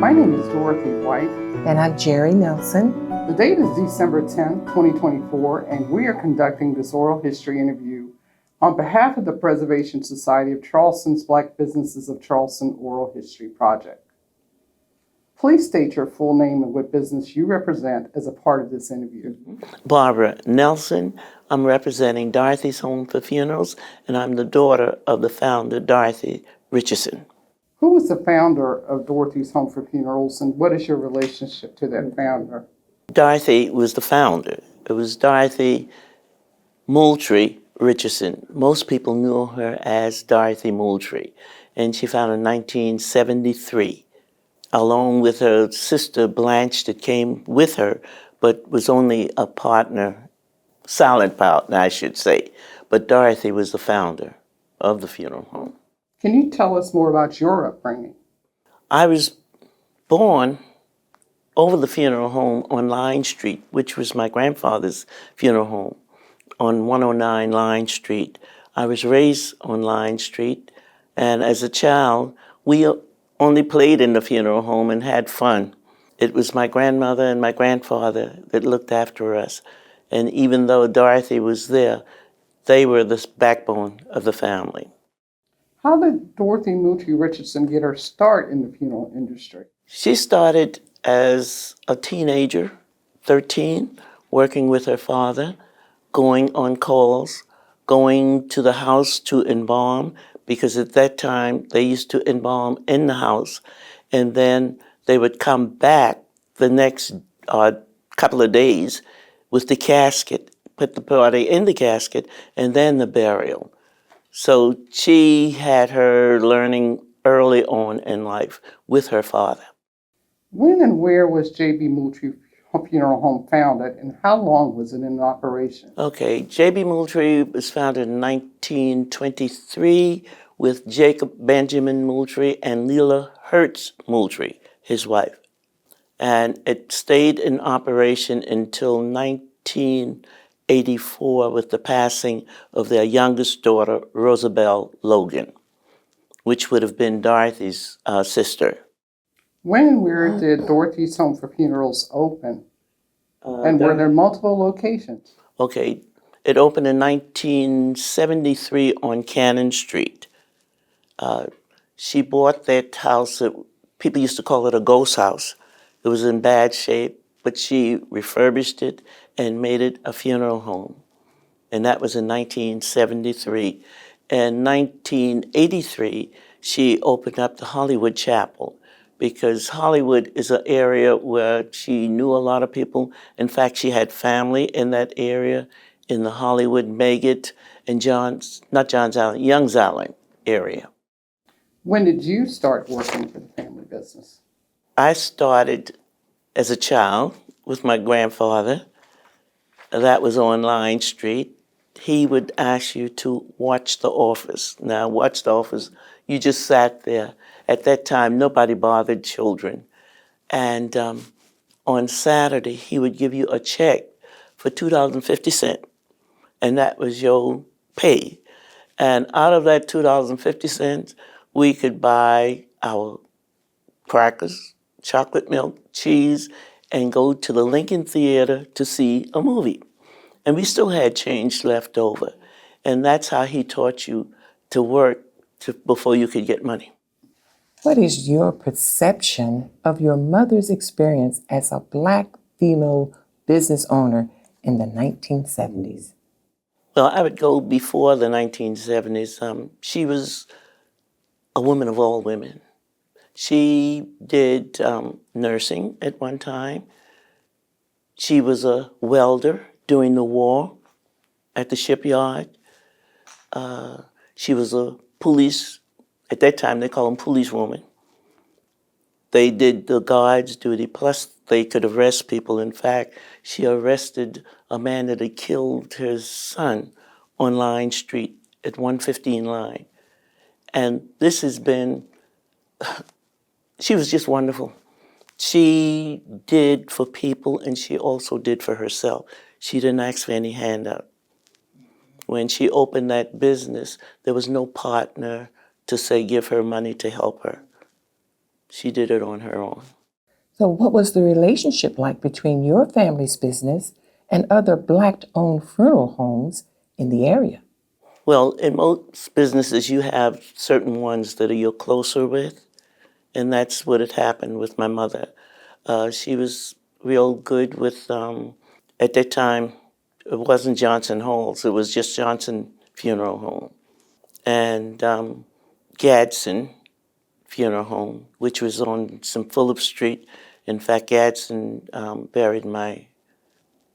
My name is Dorothy White. And I'm Jerry Nelson. The date is December 10th, 2024, and we are conducting this oral history interview on behalf of the Preservation Society of Charleston's Black Businesses of Charleston Oral History Project. Please state your full name and what business you represent as a part of this interview. Barbara Nelson. I'm representing Dorothy's Home for Funerals, and I'm the daughter of the founder, Dorothy Richardson. Who was the founder of Dorothy's Home for Funerals, and what is your relationship to that founder? Dorothy was the founder. It was Dorothy Moultrie Richardson. Most people knew her as Dorothy Moultrie, and she founded in 1973, along with her sister Blanche that came with her, but was only a partner, silent partner, I should say. But Dorothy was the founder of the funeral home. Can you tell us more about your upbringing? I was born over the funeral home on Line Street, which was my grandfather's funeral home, on 109 Line Street. I was raised on Line Street, and as a child, we only played in the funeral home and had fun. It was my grandmother and my grandfather that looked after us, and even though Dorothy was there, they were the backbone of the family. How did Dorothy Moultrie Richardson get her start in the funeral industry? She started as a teenager, 13, working with her father, going on calls, going to the house to embalm, because at that time they used to embalm in the house, and then they would come back the next couple of days with the casket, put the body in the casket, and then the burial. So she had her learning early on in life with her father. When and where was J.B. Moultrie Funeral Home founded, and how long was it in operation? Okay, J.B. Moultrie was founded in 1923 with Jacob Benjamin Moultrie and Leela Hertz Moultrie, his wife. And it stayed in operation until 1984 with the passing of their youngest daughter, Rosabelle Logan, which would have been Dorothy's sister. When and where did Dorothy's Home for Funerals open? And were there multiple locations? Okay, it opened in 1973 on Cannon Street. She bought that house. People used to call it a ghost house. It was in bad shape, but she refurbished it and made it a funeral home. And that was in 1973. In 1983, she opened up the Hollywood Chapel, because Hollywood is an area where she knew a lot of people. In fact, she had family in that area, in the Hollywood, Megget, and Young's Island area. When did you start working for the family business? I started as a child with my grandfather. That was on Line Street. He would ask you to watch The Office. Now, watch The Office, you just sat there. At that time, nobody bothered children. And on Saturday, he would give you a check for $2.50, and that was your pay. And out of that $2.50, we could buy our crackers, chocolate milk, cheese, and go to the Lincoln Theater to see a movie. And we still had change left over. And that's how he taught you to work before you could get money. What is your perception of your mother's experience as a Black female business owner in the 1970s? Well, I would go before the 1970s. She was a woman of all women. She did nursing at one time. She was a welder during the war at the shipyard. She was a police. At that time, they called them policewomen. They did the guards duty, plus they could arrest people. In fact, she arrested a man that had killed his son on Line Street at 115 Line. And this has been, she was just wonderful. She did for people, and she also did for herself. She didn't ask for any handout. When she opened that business, there was no partner to say give her money to help her. She did it on her own. So, what was the relationship like between your family's business and other Black-owned funeral homes in the area? Well, in most businesses, you have certain ones that you're closer with, and that's what had happened with my mother. She was real good with, at that time, it wasn't Johnson Halls, it was just Johnson Funeral Home. And Gadsden Funeral Home, which was on some Phillip Street. In fact, Gadsden buried my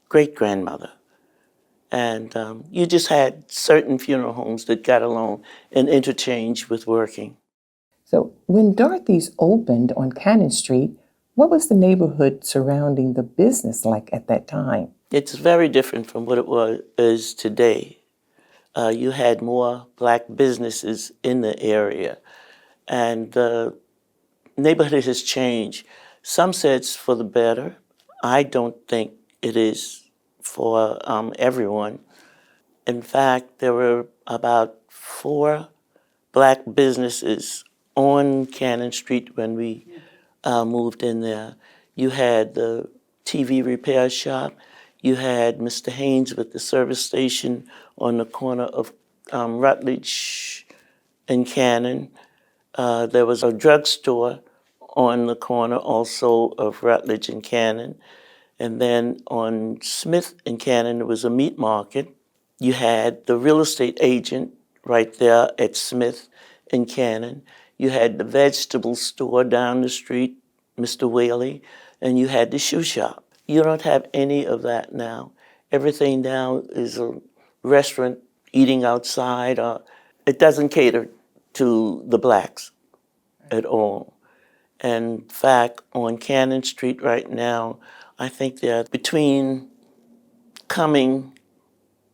great-grandmother. And you just had certain funeral homes that got along and interchanged with working. So, when Dorothy's opened on Cannon Street, what was the neighborhood surrounding the business like at that time? It's very different from what it is today. You had more Black businesses in the area, and the neighborhood has changed. Some say it's for the better. I don't think it is for everyone. In fact, there were about 4 Black businesses on Cannon Street when we moved in there. You had the TV repair shop. You had Mr. Haynes with the service station on the corner of Rutledge and Cannon. There was a drugstore on the corner also of Rutledge and Cannon. And then on Smith and Cannon, there was a meat market. You had the real estate agent right there at Smith and Cannon. You had the vegetable store down the street, Mr. Whaley, and you had the shoe shop. You don't have any of that now. Everything now is a restaurant, eating outside. It doesn't cater to the Blacks at all. In fact, on Cannon Street right now, I think they're between Cumming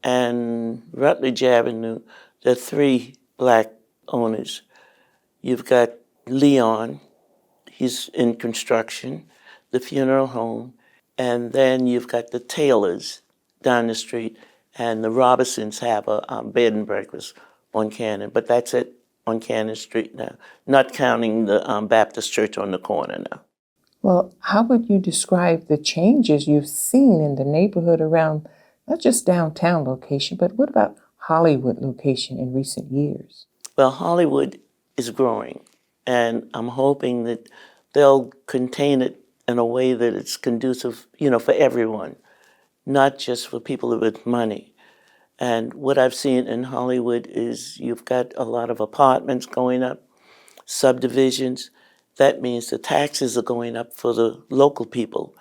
and Rutledge Avenue, there are 3 Black owners. You've got Leon, he's in construction, the funeral home, and then you've got the Taylors down the street, and the Robertsons have a bed and breakfast on Cannon, but that's it on Cannon Street now, not counting the Baptist church on the corner now. Well, how would you describe the changes you've seen in the neighborhood around not just downtown location, but what about Hollywood location in recent years? Well, Hollywood is growing, and I'm hoping that they'll contain it in a way that it's conducive, for everyone, not just for people with money. And what I've seen in Hollywood is you've got a lot of apartments going up, subdivisions. That means the taxes are going up for the local people.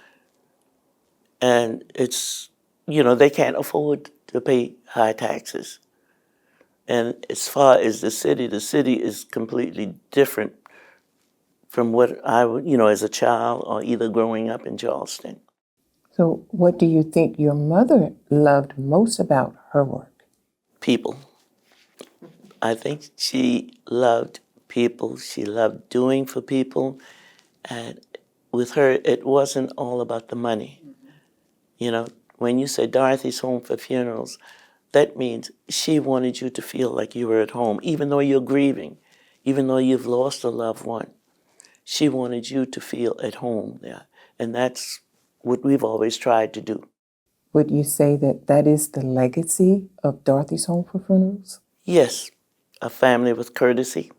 And it's, they can't afford to pay high taxes. And as far as the city is completely different from what I would, as a child or either growing up in Charleston. So, what do you think your mother loved most about her work? People. I think she loved people. She loved doing for people. And with her, it wasn't all about the money. When you say Dorothy's Home for Funerals, that means she wanted you to feel like you were at home, even though you're grieving, even though you've lost a loved one. She wanted you to feel at home there. And that's what we've always tried to do. Would you say that that is the legacy of Dorothy's Home for Funerals? Yes, a family with courtesy.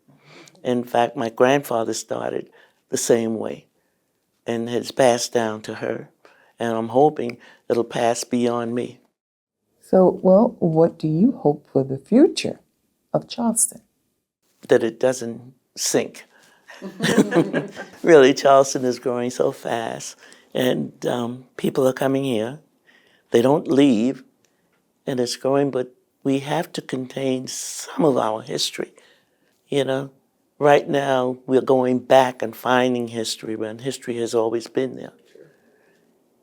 In fact, my grandfather started the same way and has passed down to her. And I'm hoping it'll pass beyond me. So, well, what do you hope for the future of Charleston? That it doesn't sink. Really, Charleston is growing so fast, and people are coming here. They don't leave, and it's growing, but we have to contain some of our history. Right now, we're going back and finding history when history has always been there.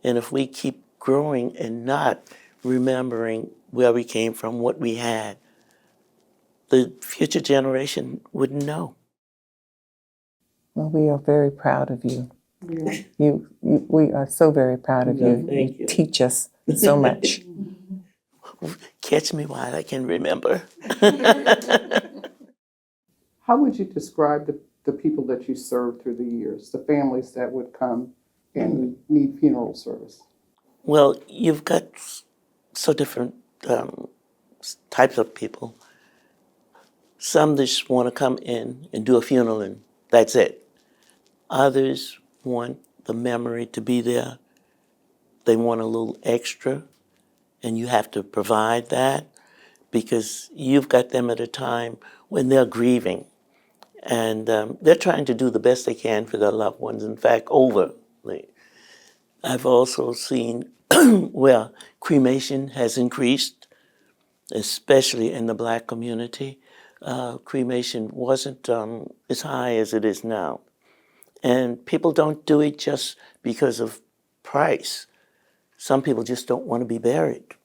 And if we keep growing and not remembering where we came from, what we had, the future generation wouldn't know. Well, we are very proud of you. Yeah. We are so very proud of you. Thank you. Teach us so much. Catch me while I can remember. How would you describe the the people that you served through the years, the families that would come and need funeral service? Well, you've got so different types of people. Some just want to come in and do a funeral and that's it. Others want the memory to be there. They want a little extra, and you have to provide that because you've got them at a time when they're grieving. And they're trying to do the best they can for their loved ones. In fact, overly. I've also seen where cremation has increased, especially in the Black community. Cremation wasn't as high as it is now. And people don't do it just because of price. Some people just don't want to be buried.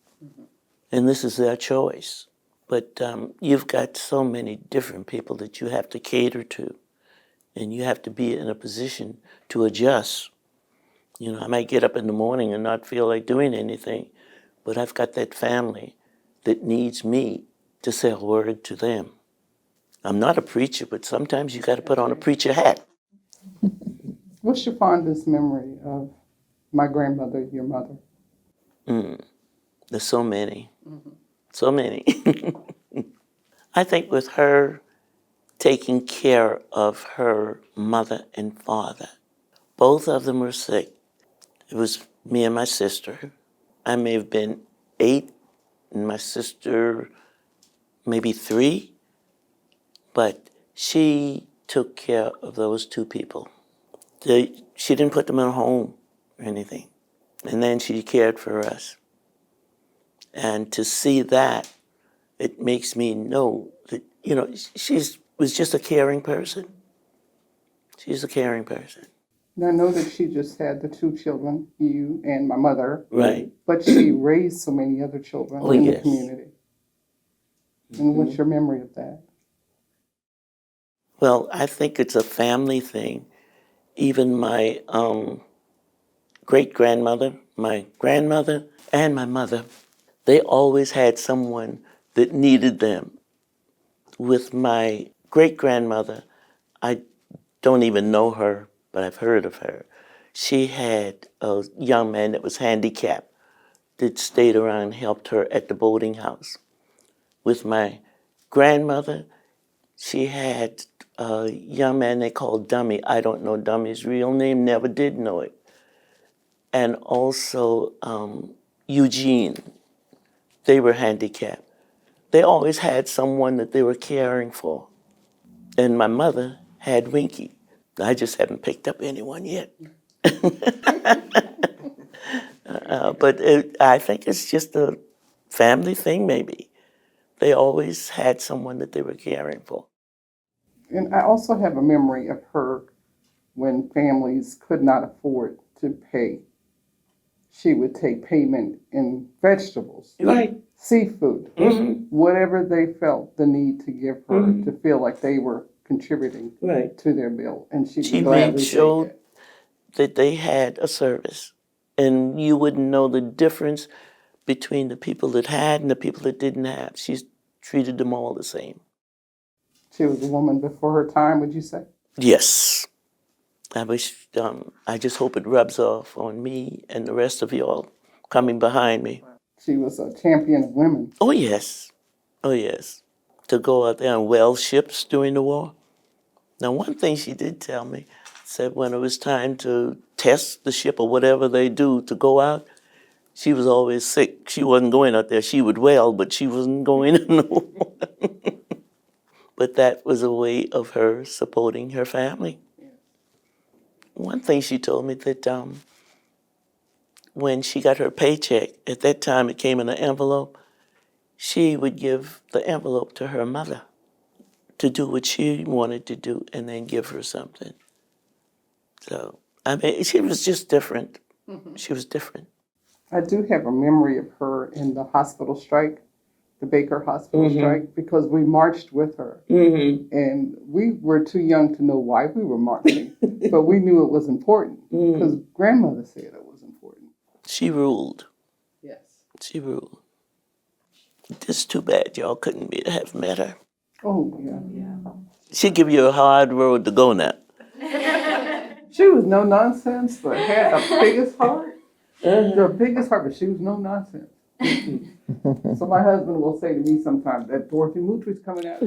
And this is their choice. But you've got so many different people that you have to cater to. And you have to be in a position to adjust. You know, I might get up in the morning and not feel like doing anything, but I've got that family that needs me to say a word to them. I'm not a preacher, but sometimes you got to put on a preacher hat. What's your fondest memory of my grandmother, your mother? There's so many. So many. I think with her taking care of her mother and father, both of them were sick. It was me and my sister. I may have been 8, and my sister maybe 3, but she took care of those 2 people. She didn't put them in a home or anything. And then she cared for us. And to see that, it makes me know that, you know, she was just a caring person. She's a caring person. And I know that she just had the 2 children, you and my mother. Right. But she raised so many other children in the community. And what's your memory of that? Well, I think it's a family thing. Even my great-grandmother, my grandmother, and my mother, they always had someone that needed them. With my great-grandmother, I don't even know her, but I've heard of her. She had a young man that was handicapped that stayed around and helped her at the boarding house. With my grandmother, she had a young man they called Dummy. I don't know Dummy's real name, never did know it. And also Eugene. They were handicapped. They always had someone that they were caring for. And my mother had Winky. I just haven't picked up anyone yet. But I think it's just a family thing, maybe. They always had someone that they were caring for. And I also have a memory of her when families could not afford to pay. She would take payment in vegetables, Right. seafood, whatever they felt the need to give her to feel like they were contributing to their bill. And she would gladly made take sure it. that they had a service. And you wouldn't know the difference between the people that had and the people that didn't have. She treated them all the same. She was a woman before her time, would you say? Yes. I just hope it rubs off on me and the rest of y'all coming behind me. She was a champion of women. Oh, yes. Oh, yes. To go out there and whale ships during the war. Now, one thing she did tell me, said when it was time to test the ship or whatever they do to go out, she was always sick. She wasn't going out there. She would whale, but she wasn't going in the water. But that was a way of her supporting her family. One thing she told me that when she got her paycheck, at that time it came in an envelope, she would give the envelope to her mother to do what she wanted to do and then give her something. So, I mean, she was just different. She was different. I do have a memory of her in the hospital strike, the Baker Hospital strike, because we marched with her. And we were too young to know why we were marching, but we knew it was important because grandmother said it was important. She ruled. Yes. She ruled. It's too bad y'all couldn't have met her. Oh, yeah. She give you a hard road to go now. She was no nonsense, but had the biggest heart. The biggest heart, but she was no nonsense. So my husband will say to me sometimes that Dorothy Mooch was coming out.